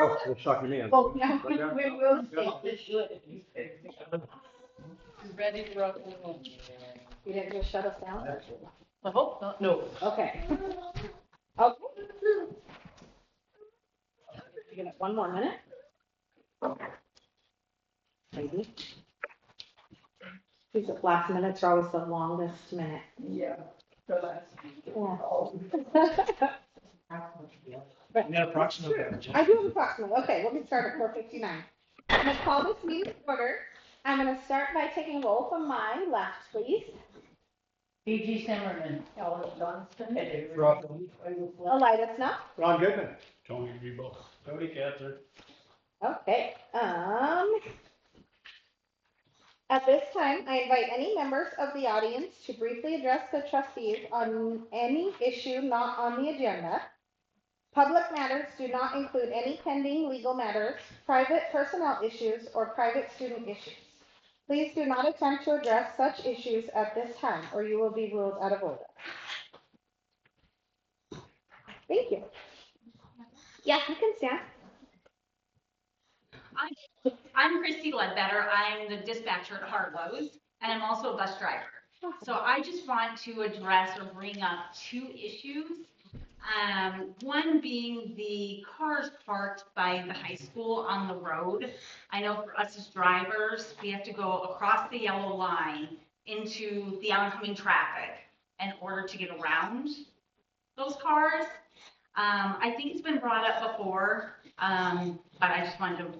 Oh, you're shocking me. Well, yeah, we will see. Ready to rock and roll. You didn't just shut us down? I hope not, no. Okay. Okay. You get one more minute? Maybe. These last minutes are always the longest minute. Yeah. The last. Yeah. Yeah, approximately. I do have approximately. Okay, let me start at 4:59. I'm gonna call this meeting to order. I'm gonna start by taking roll from my left, please. PG Zimmerman, Ellen Johnston. Elida Snow. Ron Goodman. Tony Rebo. Cody Cather. Okay, at this time, I invite any members of the audience to briefly address the trustees on any issue not on the agenda. Public matters do not include any pending legal matters, private personnel issues, or private student issues. Please do not attempt to address such issues at this time, or you will be ruled out of order. Thank you. Yeah, you can stand. I'm Christy Ledbetter. I'm the dispatcher at Harlow's, and I'm also a bus driver. So I just want to address or bring up two issues. One being the cars parked by the high school on the road. I know for us as drivers, we have to go across the yellow line into the oncoming traffic in order to get around those cars. I think it's been brought up before, but I just wanted to,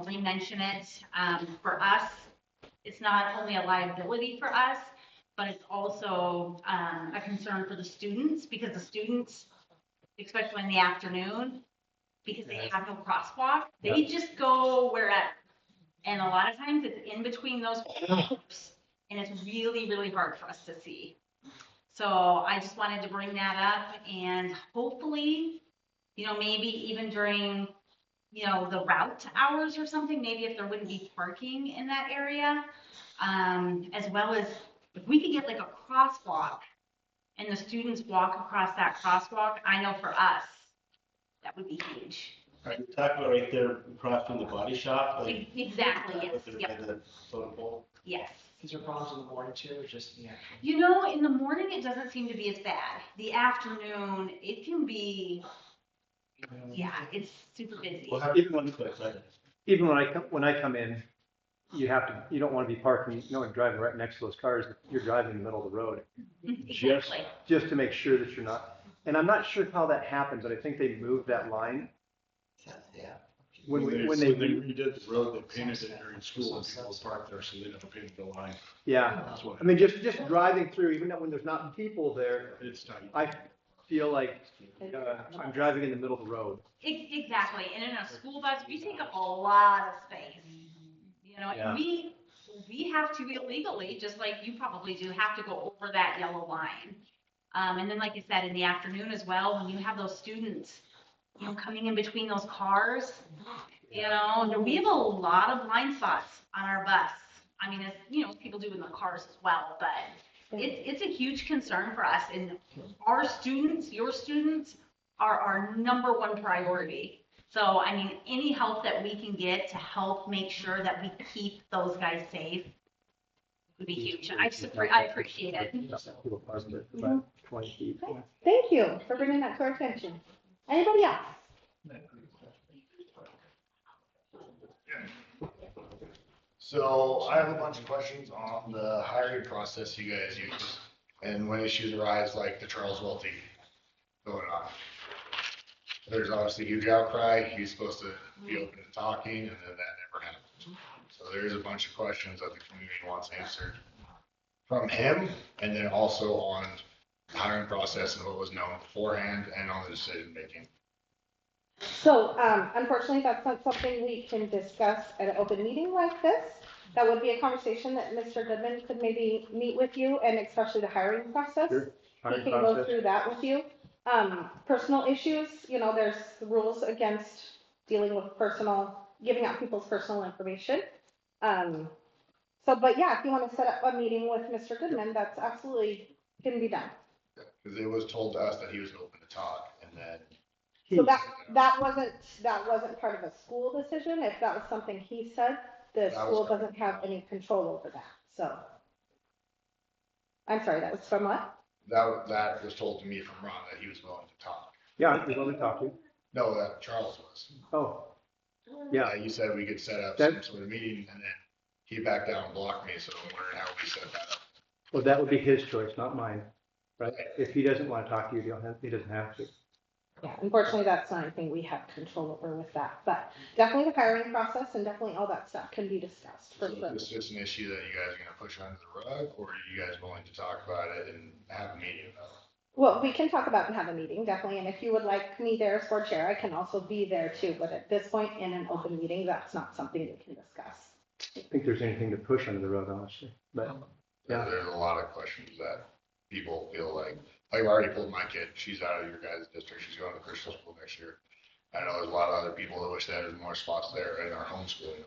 re-mention it. For us, it's not only a liability for us, but it's also a concern for the students, because the students, especially in the afternoon, because they have no crosswalk, they just go wherever. And a lot of times it's in between those groups, and it's really, really hard for us to see. So I just wanted to bring that up, and hopefully, maybe even during, the route hours or something, maybe if there wouldn't be parking in that area, as well as if we could get like a crosswalk and the students walk across that crosswalk, I know for us, that would be huge. Are you talking about right there across from the body shop? Like, exactly, yes. Yep. Yes. Is there problems in the morning too, or just in the afternoon? In the morning, it doesn't seem to be as bad. The afternoon, it can be, it's super busy. Well, Even when I come in, you don't want to be parking, driving right next to those cars. You're driving in the middle of the road. Exactly. Just to make sure that you're not. And I'm not sure how that happened, but I think they moved that line. Yeah. When they redid the road, they painted it during school and people parked there, so they never painted the line. Yeah. That's what. I mean, just driving through, even when there's not people there, It's tight. I feel like I'm driving in the middle of the road. Exactly. And in a school bus, we take up a lot of space. And we have to illegally, just like you probably do, have to go over that yellow line. And then, like you said, in the afternoon as well, when you have those students, coming in between those cars, we have a lot of blind spots on our bus. I mean, as people do in the cars as well, but it's a huge concern for us. And our students, your students, are our number one priority. So, I mean, any help that we can get to help make sure that we keep those guys safe would be huge. I appreciate it. Thank you for bringing that to our attention. Anybody else? So I have a bunch of questions on the hiring process you guys use, and when issues arise like the Charles Welty going on. There's obviously a huge outcry. He's supposed to be open to talking, and then that never happened. So there's a bunch of questions that the community wants answered from him, and then also on the hiring process and what was known beforehand and on the decision making. So, unfortunately, that's not something we can discuss at an open meeting like this. That would be a conversation that Mr. Goodman could maybe meet with you, and especially the hiring process. Sure. He can go through that with you. Personal issues, there's rules against dealing with giving out people's personal information. But yeah, if you want to set up a meeting with Mr. Goodman, that's absolutely can be done. Because it was told to us that he was open to talk, and then So that wasn't part of a school decision. If that was something he said, the That was school coming doesn't have any control over that, so. I'm sorry, that was from what? That was told to me from Ron that he was willing to talk. Yeah, you want to talk to you? No, that Charles was. Oh, yeah. You said we could set up That- some sort of meeting and then he backed down and blocked me, so I'm wondering how we set that up. Well, that would be his choice, not mine, right? If he doesn't want to talk to you, he doesn't have to. Yeah, unfortunately, that's not anything we have control over with that, but definitely the hiring process and definitely all that stuff can be discussed for So sure. is this just an issue that you guys are gonna push under the rug, or are you guys willing to talk about it and have a meeting about it? Well, we can talk about and have a meeting, definitely, and if you would like me there as board chair, I can also be there too, but at this point, in an open meeting, that's not something we can discuss. I don't think there's anything to push under the rug, honestly, but yeah. There's a lot of questions that people feel like I've already pulled my kid, she's out of your guys' district, she's going to Christian school next year. I know there's a lot of other people that wish that there's more spots there in our homeschooling.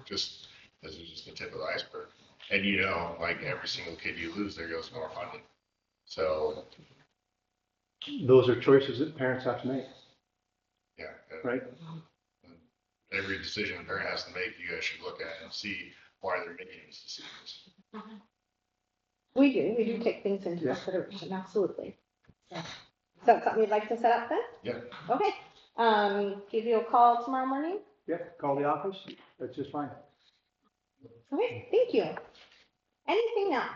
Just, this is just the tip of the iceberg. And you know, like every single kid you lose, there goes more funding. So, Those are choices that parents have to make, yeah. right? Every decision a parent has to make, you guys should look at and see why they're making these decisions. We do take things into Yeah. consideration, absolutely. So, is that something you'd like to set up then? Yeah. Okay, give you a call tomorrow morning? Yep, call the office, that's just fine. Okay, thank you. Anything else?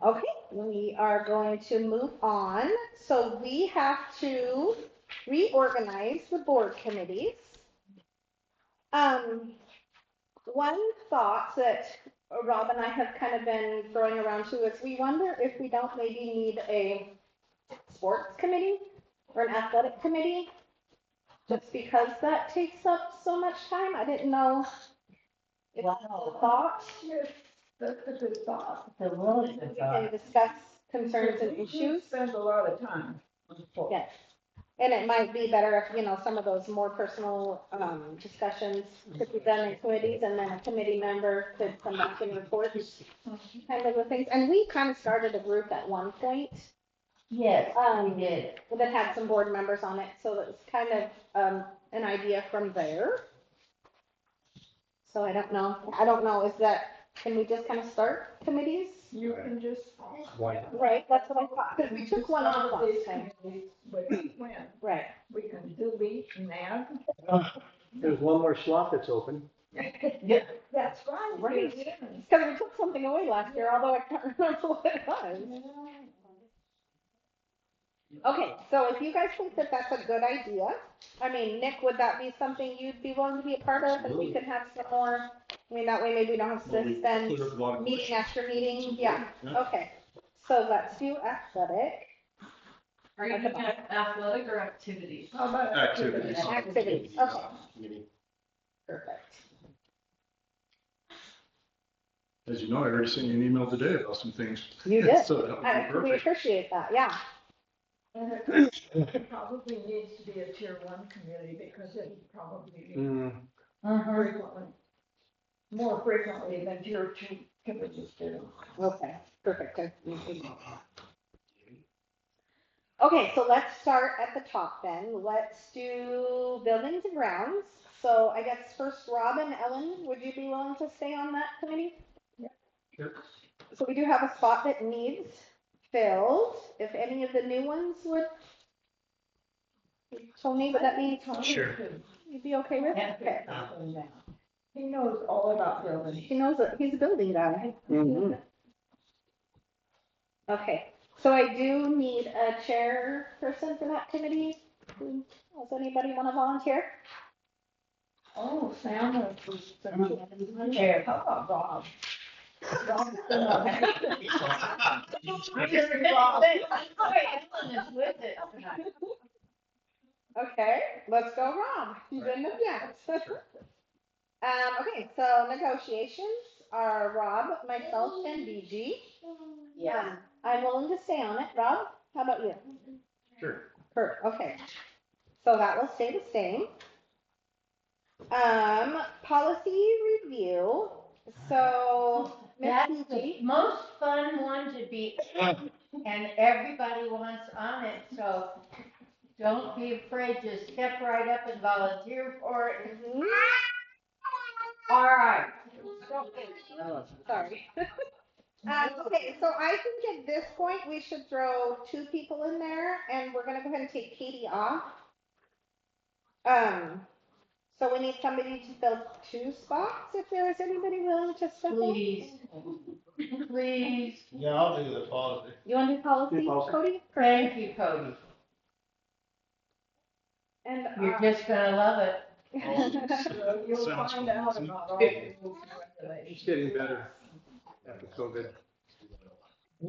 Okay, we are going to move on. So we have to reorganize the board committees. One thought that Rob and I have kind of been throwing around too is we wonder if we don't maybe need a sports committee or an athletic committee, just because that takes up so much time. I didn't know if that's a thought. That's a good thought. It's a really We good can thought. discuss concerns and We issues. spend a lot of time on sports. Yes. And it might be better if, some of those more personal, discussions could be done in committees and then a committee member could come back and report kind of the things. And we kind of started a group at one point, Yes, Um, we did. that had some board members on it. So it was kind of, an idea from there. So I don't know, can we just kind of start committees? You can just. Why? Right, that's what I thought, because we took one off last These time. committees with when Right. we can delete and add. There's one more slot that's open. Yeah, that's right. Right. It is. Because we took something away last year, although I can't remember what it was. Okay, so if you guys think that that's a good idea, I mean, Nick, would that be something you'd be willing to be a part of? And we could have some more, that way maybe we don't have to spend meeting after meeting, yeah, okay. So let's do athletic. Are you looking at athletic or activities? How about Activities. Activities, okay, perfect. As you know, I already sent you an email today about some things. You did. So that would be We perfect. appreciate that, yeah. And it probably needs to be a tier 1 committee because it would probably be frequently, more frequently than tier 2 committees do. Okay, perfect. Okay, so let's start at the top then. Let's do buildings and grounds. So I guess first, Rob and Ellen, would you be willing to stay on that committee? Yeah. Sure. So we do have a spot that needs filled. If any of the new ones would. Tony, would that mean Sure. you'd be okay with it? Okay. He knows all about buildings. He knows that he's a building guy. Mhm. Okay, so I do need a chairperson for that committee. Does anybody want to volunteer? Oh, Sam was the chair. How about Rob? Rob's been on that. Ellen is with it tonight. Okay, let's go, Rob. You didn't object. Okay, so negotiations are Rob, myself, and BG. I'm willing to stay on it. Rob, how about you? Sure. Kurt, okay. So that will stay the same. Policy review. So, Ms. That's the BG, most fun one to be, and everybody wants on it, so Don't be afraid, just step right up and volunteer for it. All right. Sorry. Okay, so I think at this point, we should throw 2 people in there, and we're gonna go ahead and take Katie off. So we need somebody to fill 2 spots, if there is anybody willing to step up. Please. Please. Yeah, I'll do the policy. You wanna do policy, Do policy. Cody? Thank you, Cody. And, You're just gonna love it. So you'll Sounds find fun. out about all the rules and regulations. It's getting better after COVID.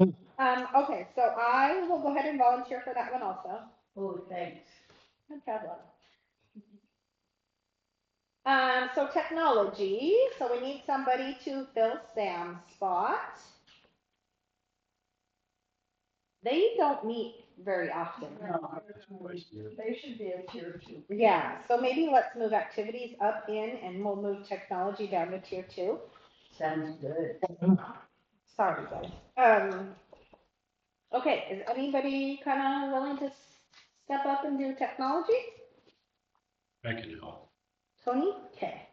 okay, so I will go ahead and volunteer for that one also. Oh, thanks. No problem. So technology, so we need somebody to fill Sam's spot. They don't meet very often. No, they should be a tier 2. Yeah, so maybe let's move activities up in and we'll move technology down to tier 2. Sounds good. Sorry, guys. Okay, is anybody kind of willing to step up and do technology? I can help. Tony? Okay.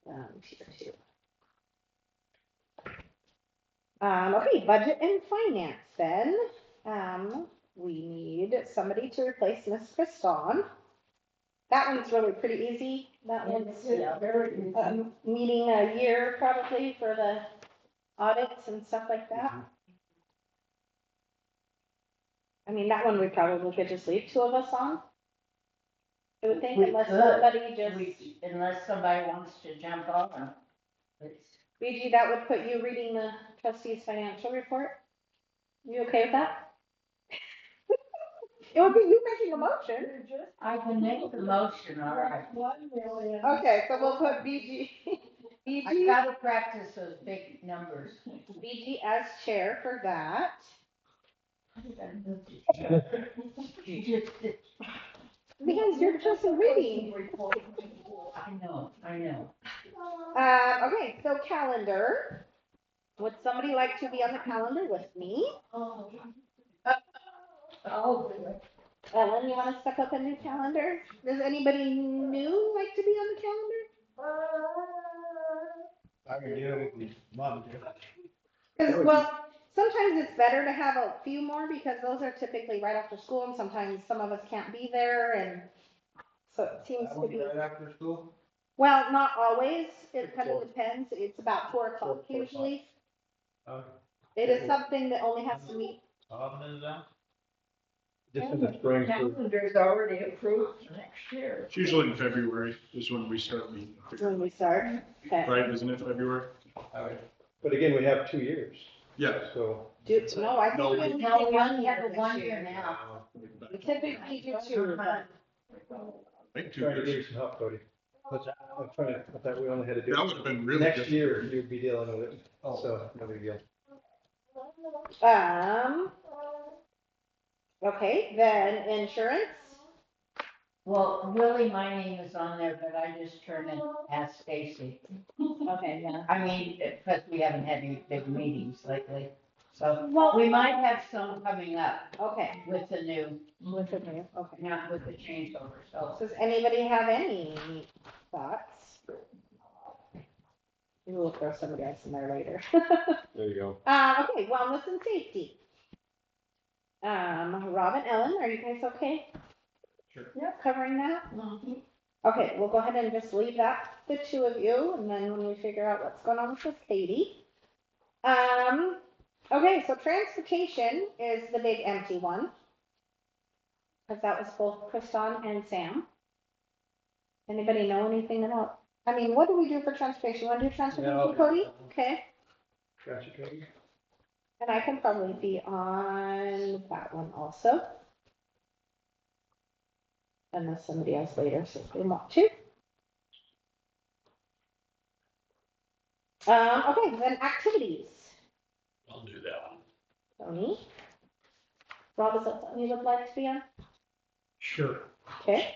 Tier 2. Okay, budget and finance then. We need somebody to replace Miss Kriston. That one's really pretty easy. That one's Very easy. meeting a year probably for the audits and stuff like that. I mean, that one we probably could just leave 2 of us on. I would think We unless could. somebody just, Unless somebody wants to jump on. BG, that would put you reading the trustee's financial report. You okay with that? It would be you making a motion. I can make the motion, all right. 1 million. Okay, so we'll put BG, I BG, gotta practice those big numbers. BG as chair for that. Because you're just reading. I know. Okay, so calendar. Would somebody like to be on the calendar with me? I'll do it. Ellen, you want to step up and do calendar? Does anybody new like to be on the calendar? I can do it if you want to. 'Cause, well, sometimes it's better to have a few more because those are typically right after school and sometimes some of us can't be there and so it seems to be. Right after school? Well, not always. It kind of depends. It's about 4 o'clock usually. It is something that only has to meet. How often is that? Just in the spring. Calendar's already approved for next year. It's usually in February is when we start meeting. When we start. Okay. Right, isn't it February? But again, we have 2 years, Yeah. so. No, I think No, we we- only No, did we only have a this 1 year now. We typically do 2. I think 2 Trying to give you years. some help, Cody. I'm trying to, I thought we only had to do. That would have been really Next good. year, you'd be dealing with it, so no big deal. Okay, then insurance. Well, really, my name is on there, but I just turned and asked Stacy. Okay, yeah. I mean, because we haven't had any big meetings lately. So Well, we might have some coming up okay, with the new, with the new, okay. not with the changeover, so. Does anybody have any thoughts? We'll throw somebody else in there later. There you go. Okay, wellness and safety. Rob and Ellen, are you guys okay? Sure. Yep, covering that? Okay, we'll go ahead and just leave that, the 2 of you, and then when we figure out what's going on with Katie. Okay, so transportation is the big empty one. Because that was both Kriston and Sam. Anybody know anything about, I mean, what do we do for transportation? You want to do transportation, No. Cody? Okay, Gotcha, Cody. and I can probably be on that one also. Unless somebody else later says they want to. Okay, then activities. I'll do that one. Tony? Rob, is that something you would like to be on? Sure. Okay.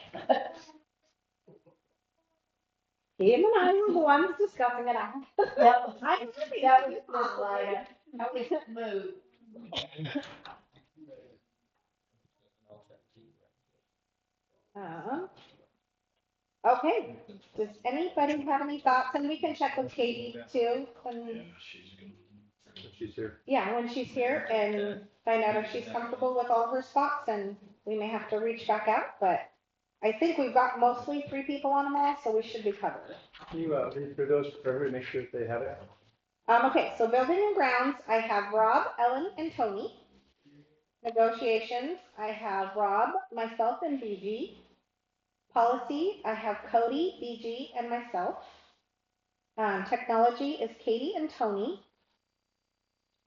Him and I were the ones discussing it out. That was good, Laura. That was smooth. Okay, does anybody have any thoughts? And we can check with Katie too, and, She's here. yeah, when she's here and find out if she's comfortable with all her spots, and we may have to reach back out, but I think we've got mostly 3 people on them all, so we should be covered. Can you, read through those for everybody, make sure that they have it? Okay, so building and grounds, I have Rob, Ellen, and Tony. Negotiations, I have Rob, myself, and BG. Policy, I have Cody, BG, and myself. Technology is Katie and Tony.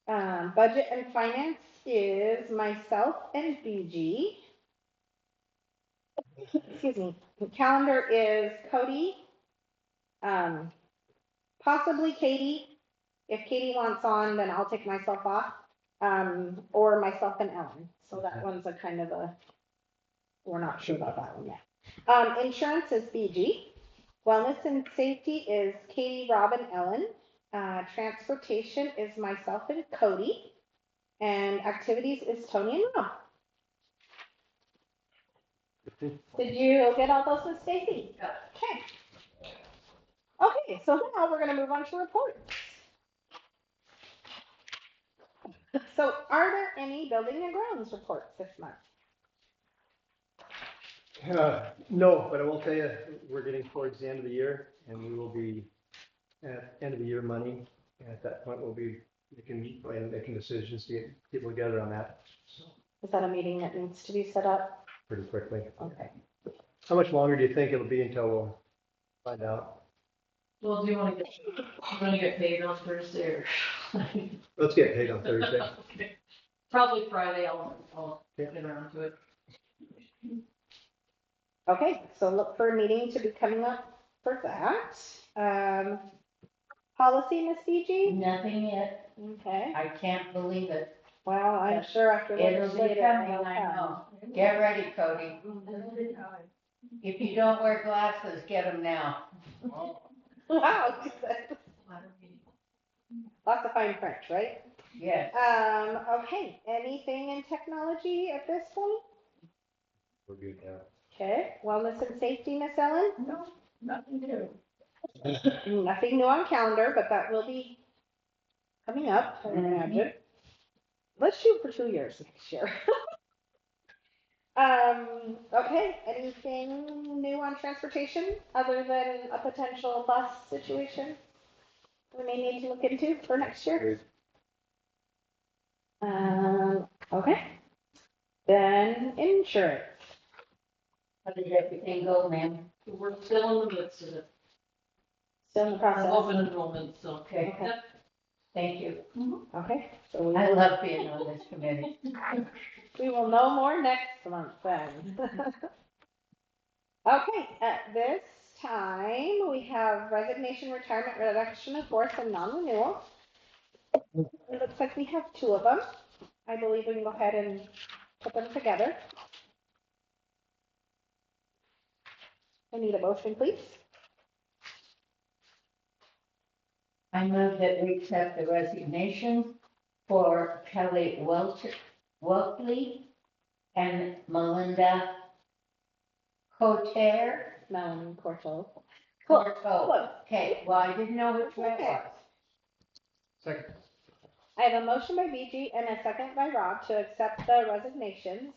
Budget and finance is myself and BG. Excuse me. Calendar is Cody, possibly Katie. If Katie wants on, then I'll take myself off, or myself and Ellen. So that one's a kind of a, we're not sure about that one yet. Insurance is BG. Wellness and safety is Katie, Rob, and Ellen. Transportation is myself and Cody. And activities is Tony and Rob. Did you get all those with Stacy? Okay. Okay, so now we're going to move on to reports. So are there any building and grounds reports this month? No, but I will tell you, we're getting towards the end of the year, and we will be at end of the year money. And at that point, we'll be making decisions to get people together on that. So Is that a meeting that needs to be set up? pretty quickly. Okay. How much longer do you think it'll be until we'll find out? Well, do you want to get paid on Thursday or? Let's get paid on Thursday. Okay. Probably Friday, I'll Yeah. get around to it. Okay, so look for a meeting to be coming up for that. Policy, Miss DG? Nothing yet. Okay. I can't believe it. Well, I'm sure after It'll be legislative, coming, it'll I come. know. Get ready, Cody. If you don't wear glasses, get them now. Wow. Lots of fine French, right? Yes. Okay, anything in technology at this point? We're good now. Okay, wellness and safety, Miss Ellen? No, nothing new. Nothing new on calendar, but that will be coming up, I imagine. Let's shoot for 2 years next year. Okay, anything new on transportation other than a potential bus situation we may need to look into for next year? Okay. Then insurance. How did everything go, ma'am? We're still in the midst of it. Still in the process. Open enrollment, so. Okay. Okay. Thank you. Okay, so we I will, love being on this committee. we will know more next month then. Okay, at this time, we have resignation, retirement, reduction of force, and non-renewal. It looks like we have 2 of them. I believe we can go ahead and put them together. I need a motion, please. I move that we accept the resignation for Kelly Weltley and Melinda Cotter. Melanie Corto. Corto. Okay, well, I didn't know which way it was. Second. I have a motion by BG and a second by Rob to accept the resignations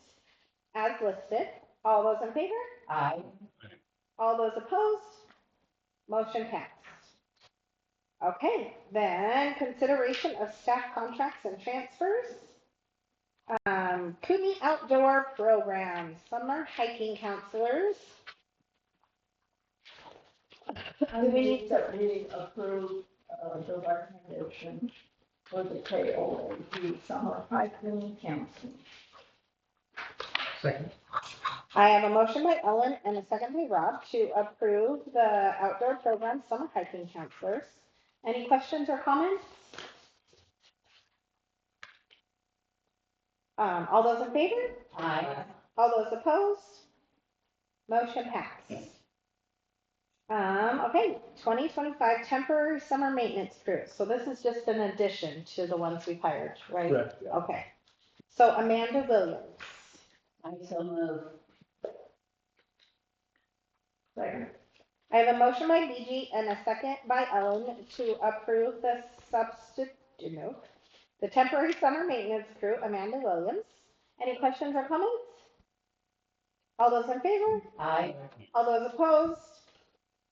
as listed. All those in favor? Aye. All those opposed? Motion passed. Okay, then consideration of staff contracts and transfers. Kootenai Outdoor Program, summer hiking counselors. I need that we approve, the recommendation for the KOAD summer hiking counseling. Second. I have a motion by Ellen and a second by Rob to approve the outdoor program summer hiking counselors. Any questions or comments? All those in favor? Aye. All those opposed? Motion passed. Okay, 2025 temporary summer maintenance crew. So this is just an addition to the ones we've hired, right? Correct, yeah. Okay. So Amanda Williams. I so move. Second. I have a motion by BG and a second by Ellen to approve the the temporary summer maintenance crew, Amanda Williams. Any questions or comments? All those in favor? Aye. All those opposed?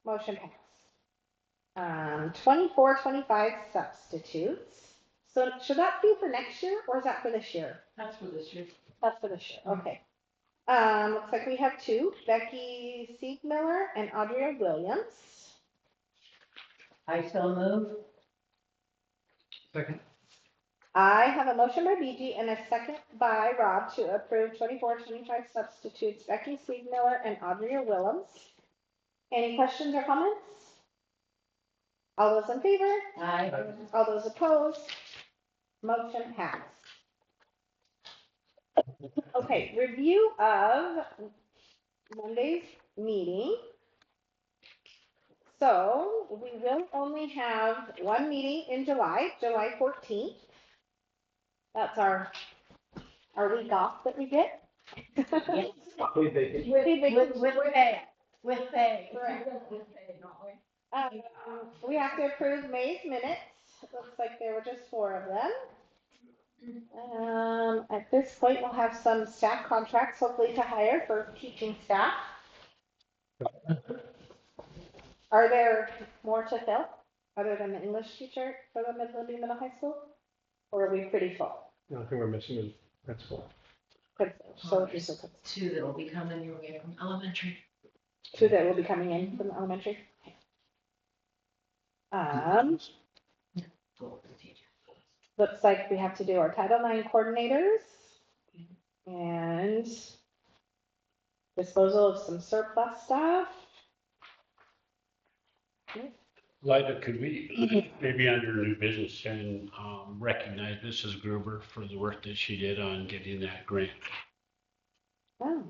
Motion passed. 24, 25 substitutes. So should that be for next year or is that for this year? That's for this year. That's for this year, okay. Looks like we have two, Becky Siegmiller and Audrey Williams. I so move. Second. I have a motion by BG and a second by Rob to approve 24, 25 substitutes, Becky Siegmiller and Audrey Williams. Any questions or comments? All those in favor? Aye. All those opposed? Motion passed. Okay, review of Monday's meeting. So we will only have one meeting in July, July 14th. That's our week off that we get. Yes. Paid vacation. With pay. With pay. Correct. Don't we? We have to approve May's minutes. It looks like there were just 4 of them. At this point, we'll have some staff contracts, hopefully to hire for teaching staff. Are there more to fill other than the English teacher for the Midland Middle High School? Or are we pretty full? The only thing we're missing is principal. So just a 2 that will be coming your way from elementary. 2 that will be coming in from the elementary. Looks like we have to do our Title IX coordinators and disposal of some surplus stuff. Lyda, could we maybe under new business and recognize Mrs. Gruber for the work that she did on getting that grant? Oh,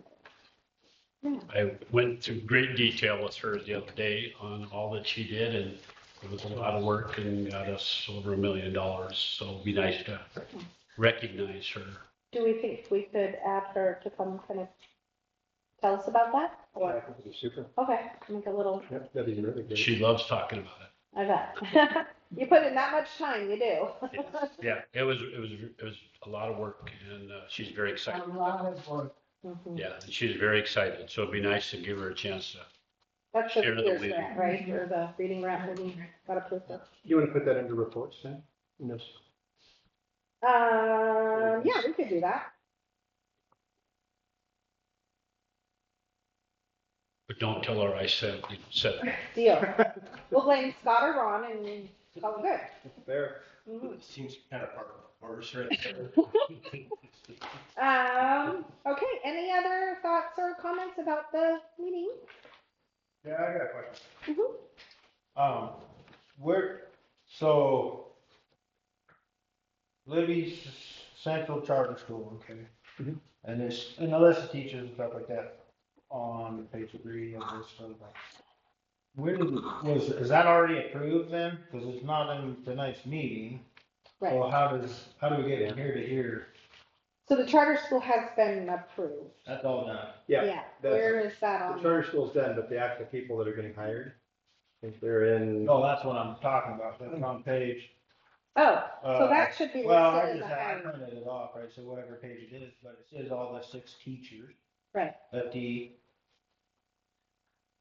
I went through great detail with her the other day on all that she did, and it was a lot of work and got us over $1 million. So it'd be nice to recognize her. do we think we could add her to come kind of tell us about that? I Or, think it'd be super. okay, make a little, Yep, that'd be really good. She loves talking about it. I bet. You put in that much time, you do. Yeah, it was a lot of work, and she's very excited. A lot of work. Mhm. Yeah, and she's very excited. So it'd be nice to give her a chance to. That's the Share the Pierce lead. grant, right? Or the reading grant that we got approved of. You want to put that into reports then? Yes. Yeah, we could do that. But don't tell her I said it. Deal. We'll blame Scott or Ron and call it good. Fair. Mhm. Seems kind of part of the course, right? Okay, any other thoughts or comments about the meeting? Yeah, I got a question. Mhm. So Libby's Central Charter School, okay? Mhm. And there's and the list of teachers and stuff like that on page 3 of this stuff. Is that already approved then? Because it's not in tonight's meeting. Right. So how do we get from here to here? So the charter school has been approved. That's all done. Yeah. that's- Where is that The on? charter school's done, but the actual people that are getting hired, I think they're in. No, that's what I'm talking about. That's on page. Oh, so that should be Well, I listed in just the had, I hiring. printed it off, right, so whatever page it is, but it says all the 6 teachers. Right. FTE.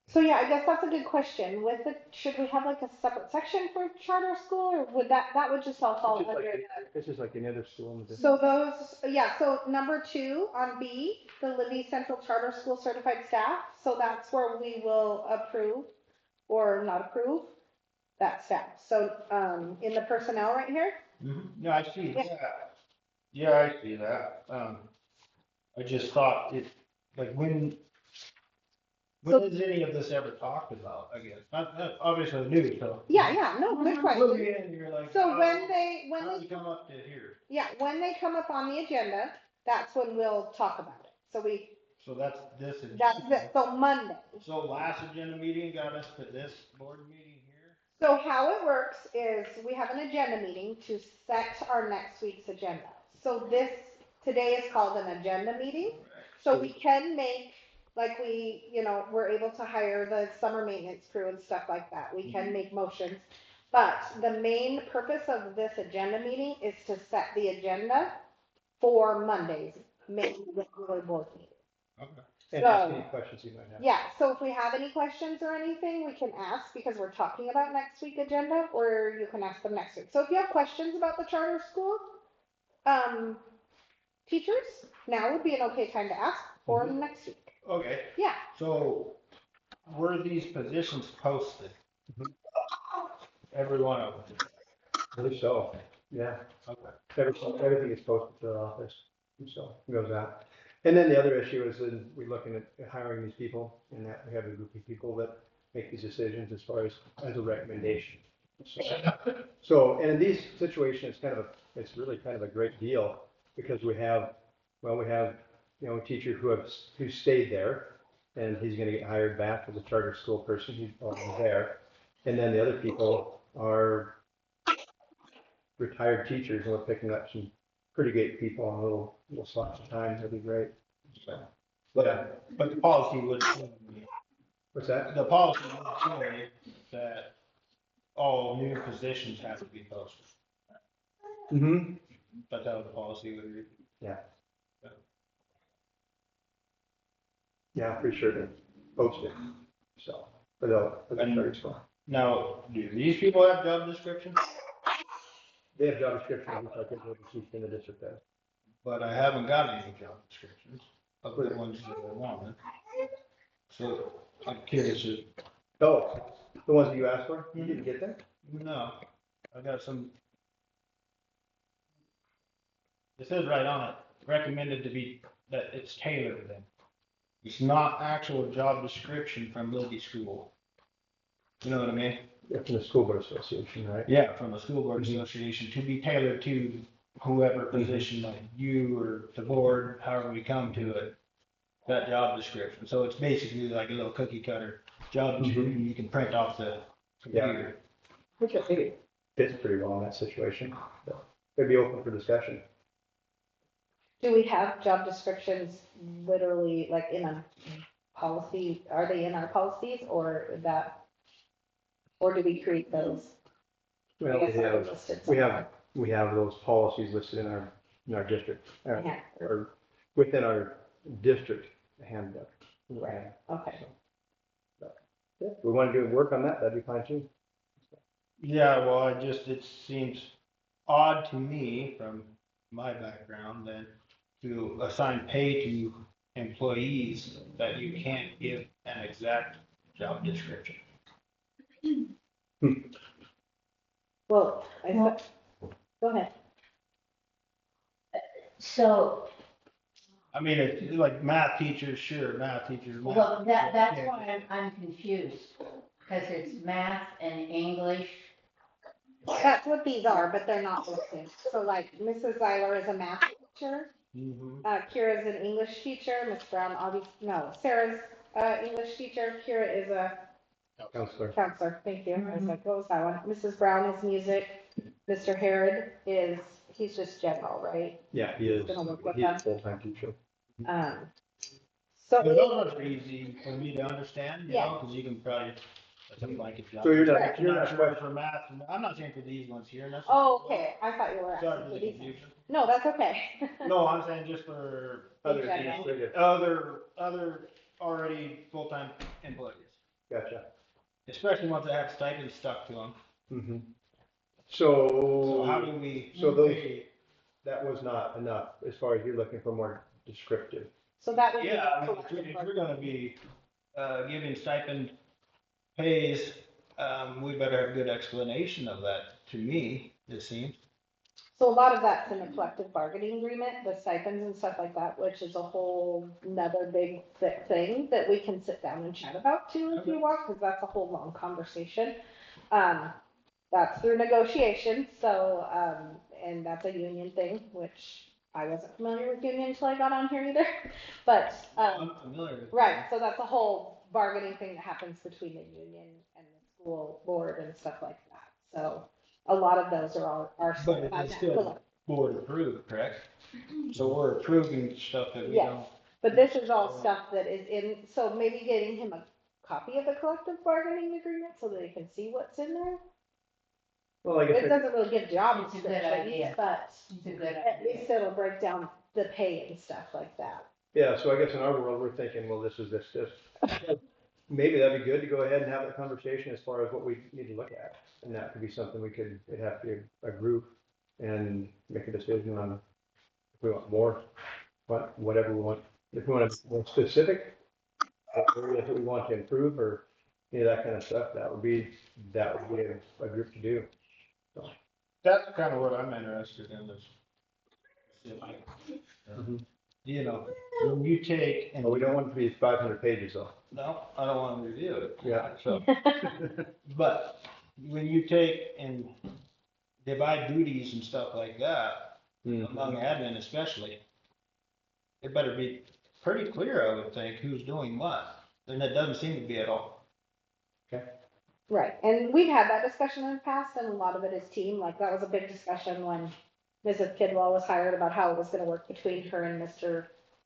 So yeah, I guess that's a good question. With the, should we have like a separate section for charter school or would that would just all fall It's just under like- the. It's just like any other school in the district. So those, yeah, so number 2 on B, the Libby Central Charter School certified staff. So that's where we will approve or not approve that staff. So, in the personnel right here, Yeah, I see Yeah. that. Yeah, I see that. I just thought it, like, when So- is any of this ever talked about, I guess? Not obviously new, so. yeah, no, good question. Look in, you're like, So how- when they, How do you come up to here? yeah, when they come up on the agenda, that's when we'll talk about it. So So that's this. that's it. So Monday. So last agenda meeting got us to this board meeting here? So how it works is we have an agenda meeting to set our next week's agenda. So today is called an agenda meeting. So we can make like we're able to hire the summer maintenance crew and stuff like that. We can make motions. But the main purpose of this agenda meeting is to set the agenda for Monday's main regular board meeting. Okay. And ask So- any questions you might have. Yeah, so if we have any questions or anything, we can ask because we're talking about next week agenda, or you can ask them next week. So if you have questions about the charter school, teachers, now would be an okay time to ask, or next week. Okay, Yeah, so were these positions posted? Every one of them? I believe so, yeah. Okay. Everything is posted to the office, so it goes out. And then the other issue is that we're looking at hiring these people, and that we have a group of people that make these decisions as far as a recommendation. So, and in these situations, it's really kind of a great deal, because we have, a teacher who stayed there, and he's gonna get hired back as a charter school person, he's already there. And then the other people are retired teachers, and we're picking up some pretty great people on little slots of time. That'd be great. So, But the policy would, what's that? the policy would say that all new positions have to be posted. Mm-hmm. But that was the policy would read. Yeah, I'm pretty sure they posted. So, for the charter school. Now, do these people have job descriptions? They have job descriptions, which I think will be teaching in the district does. But I haven't got any job descriptions of the ones that I wanted. So I'm curious if, Oh, the ones that you asked for? You didn't get them? no, I got some. It says right on it, recommended to be, that it's tailored to them. It's not actual job description from Libby School. You know what I mean? Yeah, from the school board association, right? Yeah, from the school board Mhm. association to be tailored to whoever position, like you or the board, however we come to it, that job description. So it's basically like a little cookie cutter job description you can print off the computer. Which I think it fits pretty well in that situation. So, it'd be open for discussion. do we have job descriptions literally like in a policy? Are they in our policies, or do we create those? Well, I guess they're listed somewhere. we have those policies listed in our district, Yeah, or within our district handbook. Right. Okay. Yeah, if we want to do work on that, that'd be fine too. Yeah, well, it seems odd to me from my background then to assign pay to employees that you can't give an exact job description. Well, go ahead. So, I mean, it's like math teachers, sure, math teachers. math well, that's teachers. why I'm confused, because it's math and English. That's what these are, but they're not listed. So like Mrs. Zeiler is a math teacher, Mhm. Kira is an English teacher, Miss Brown, Sarah's English teacher, Kira is a Counselor. counselor, thank you. I was like, what was that one? Mrs. Brown is music, Mr. Harrod he's just general, right? Yeah, he is. Gonna work with He's them. a full-time teacher. So, But those are easy for me to understand, you Yeah. know, because you can probably, something like a job. So you're not- description. you're I'm not sure question- for math, I'm not saying for these ones here, necessarily. oh, okay, I thought you were Sorry asking for for the these. confusion. No, that's okay. No, I'm saying just for Other general. administrative, other already full-time employees, gotcha. especially ones that have stipends stuck to them. Mm-hmm. So how do we? So those- pay- That was not enough, as far as you're looking for more descriptive. So that would be. Yeah, I the mean, if we're gonna be, giving stipend pays, we better have good explanation of that, to me, it seems. So a lot of that's in the collective bargaining agreement, the stipends and stuff like that, which is a whole another big thing that we can sit down and chat about too if you want, because that's a whole long conversation. That's through negotiation, so, and that's a union thing, which I wasn't familiar with union until I got on here either, but, I'm familiar with. right, so that's a whole bargaining thing that happens between the union and the school board and stuff like that. So a lot of those are But set by it's that. still board approved, correct? So we're approving stuff that we Yes. don't. But this is all stuff that is in, so maybe getting him a copy of the collective bargaining agreement so that he can see what's in there. Well, like I It said, doesn't really give job It's a good descriptions, idea. but It's a good at idea. least it'll break down the pay and stuff like that. yeah, so I guess in our world, we're thinking, well, this is this. Maybe that'd be good to go ahead and have a conversation as far as what we need to look at. And that could be something it'd have to be a group and make a decision on if we want more, whatever we want. If we want to be more specific, what areas that we want to improve or any of that kind of stuff, that would be a group to do. That's kind of what I'm interested in is. You know, when you take and. But we don't want it to be 500 pages though. No, I don't want to review it. Yeah. So, but when you take and divide duties and stuff like that, among admin especially, it better be pretty clear, I would think, who's doing what. And it doesn't seem to be at all. Right, and we've had that discussion in the past, and a lot of it is team, like that was a big discussion when Mrs. Kidwell was hired about how it was gonna work between her and Mr.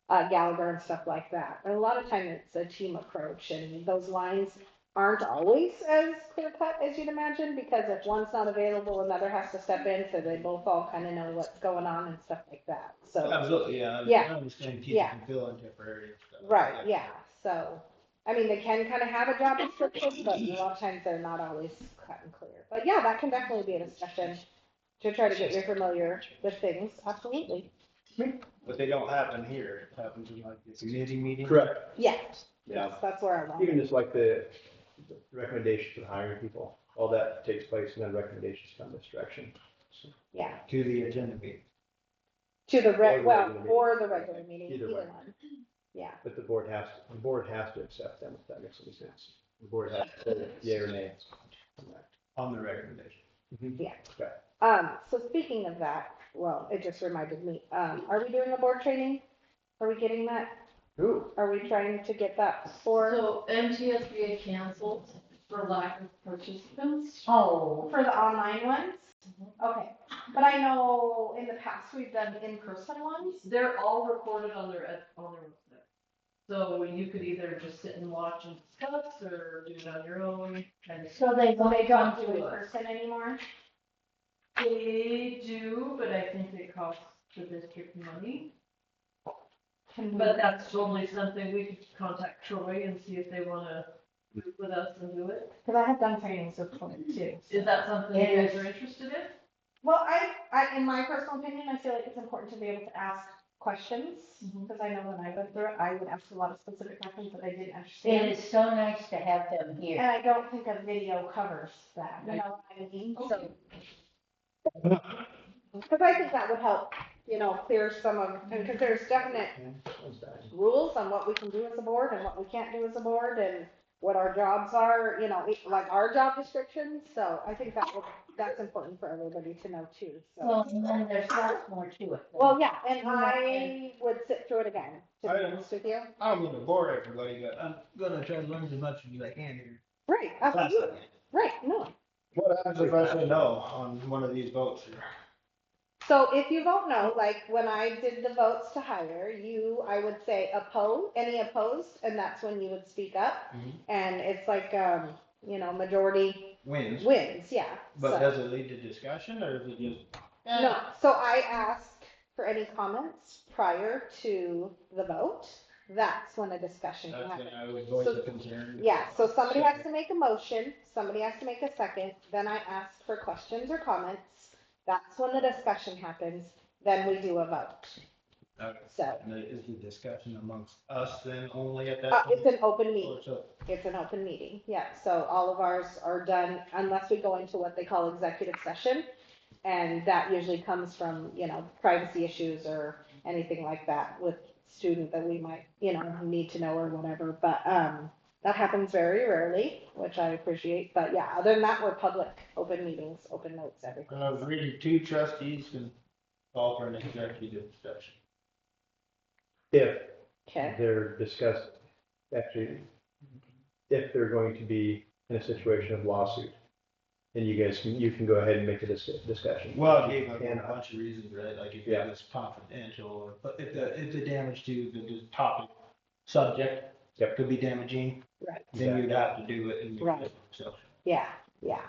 Gallagher and stuff like that. And a lot of time it's a team approach, and those lines aren't always as clear cut as you'd imagine, because if one's not available, another has to step in, so they both all kind of know what's going on and stuff like that, so. Absolutely, yeah. Yeah. I understand people Yeah. can fill in temporary stuff. Right, yeah, so, I mean, they can kind of have a job description, but a lot of times they're not always cut and clear. But yeah, that can definitely be a discussion to try to get you familiar with things, absolutely. But they don't happen here. It happens in like the committee meeting. Correct. Yeah, Yeah. that's where I want. Even just like the recommendations for hiring people, all that takes place and then recommendations come this direction. Yeah, To the agenda meeting. to the, Or the regular meeting. or the regular meeting, Either either way. one. Yeah, But the board has to accept them, if that makes any sense. The board has to say yea or nay. On the recommendation. yeah. Okay. So speaking of that, well, it just reminded me, are we doing a board training? Are we getting that? Ooh, Are we trying to get that for, So MTSBA canceled for lack of participants. oh, for the online ones? Okay, but I know in the past we've done in-person ones. They're all recorded on their website. So you could either just sit and watch and discuss or do it on your own. And So they So they won't don't come do to in us. person anymore? they do, but I think they cost the district money. Can we- But that's only something we could contact Troy and see if they wanna move with us and do it. Cause I have done trainings with Troy too. Is that something you guys are interested in? Well, in my personal opinion, I feel like it's important to be able to ask questions. Cause I know when I went through it, I would ask a lot of specific questions that I didn't It understand. is so nice to have them And here. I don't think a video covers that, you know what I mean? So. Cause I think that would help, clear some of, and cause there's definite rules on what we can do as a board and what we can't do as a board and what our jobs are, like our job descriptions. So I think that's important for everybody to know too, so. Well, and then there's lots more to it. Well, yeah, and I would sit through it again, to be I- honest with you. I don't mean to bore everybody, but I'm gonna try to learn as much as I can here. Right, absolutely, right, no. What happens if I say no on one of these votes here? So if you vote no, like when I did the votes to hire, I would say any opposed, and that's when you would speak up. And it's like, majority Wins. wins, yeah. But So- does it lead to discussion or is it just? No, so I asked for any comments prior to the vote. That's when a discussion can That's happen. when I would voice So- a concern. Yeah, so somebody has to make a motion, somebody has to make a second, then I ask for questions or comments. That's when the discussion happens, then we do a vote. Okay. So, And is the discussion amongst us then only at that? it's point? an open Or meeting, so- it's an open meeting, yeah, so all of ours are done unless we go into what they call executive session. And that usually comes from, privacy issues or anything like that with student that we might, need to know or whatever, but, that happens very rarely, which I appreciate, but yeah, other than that, we're public, open meetings, open notes, everything. And I was reading 2 trustees can call for an executive session. If Okay, they're discussed, actually, if they're going to be in a situation of lawsuit. and you can go ahead and make a discussion. Well, it gave And, a bunch of reasons, right? Like if Yeah. it was confidential, but if the damage to the topic subject Yep. could be damaging, Right. then you'd have to do it. Right. So. Yeah, yeah.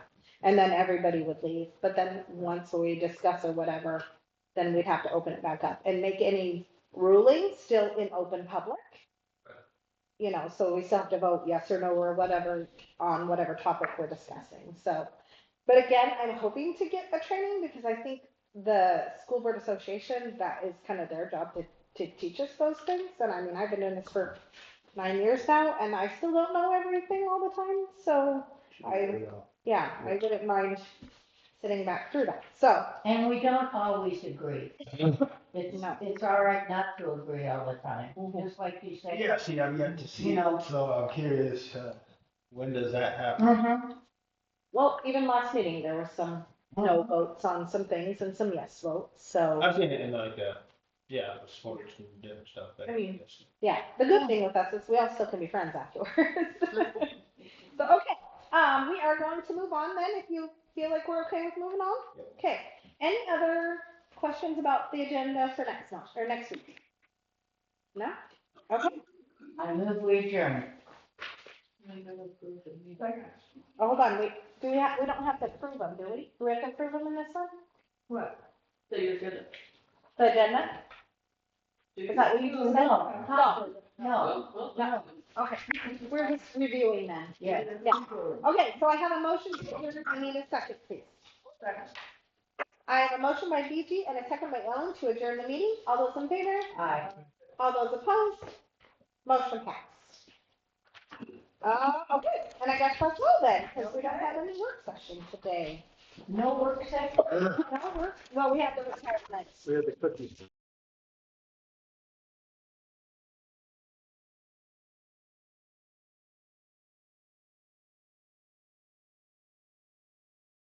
And then everybody would leave, but then once we discuss or whatever, then we'd have to open it back up and make any rulings still in open public. You know, so we still have to vote yes or no or whatever on whatever topic we're discussing, so. But again, I'm hoping to get a training because I think the school board association, that is kind of their job to teach us those things. And I mean, I've been doing this for 9 years now and I still don't know everything all the time, so I wouldn't mind sitting back through that, so. And we don't always agree. It's, No. it's all right not to agree all the time, just like you said. Yeah, see, I've yet to see You know. it, so I'm curious, when does that happen? Mhm. Well, even last meeting, there was some no votes on some things and some yes votes, so. I've seen it in like, yeah, sports and different stuff. But I mean, Yeah, the good thing with us is we all still can be friends afterwards. So, okay, we are going to move on then, if you feel like we're okay with moving on? Yep. Okay, any other questions about the agenda for next month, or next week? No? Okay, I move we adjourn. oh, hold on, we don't have to approve them, do we? Do we have to approve them in this one? What? So you're gonna. The agenda? Is that what you just said? No. Okay, we're just reviewing then. Yeah. Yeah. Okay, so I have a motion to adjourn. I need a second, please. I have a motion by BG and a second by Ellen to adjourn the meeting. All those in favor? Aye. All those opposed? Motion passed. Okay, and I guess that's all then, because we don't have any work session today. No work session? No work, well, we have the retirement. We have the cookies.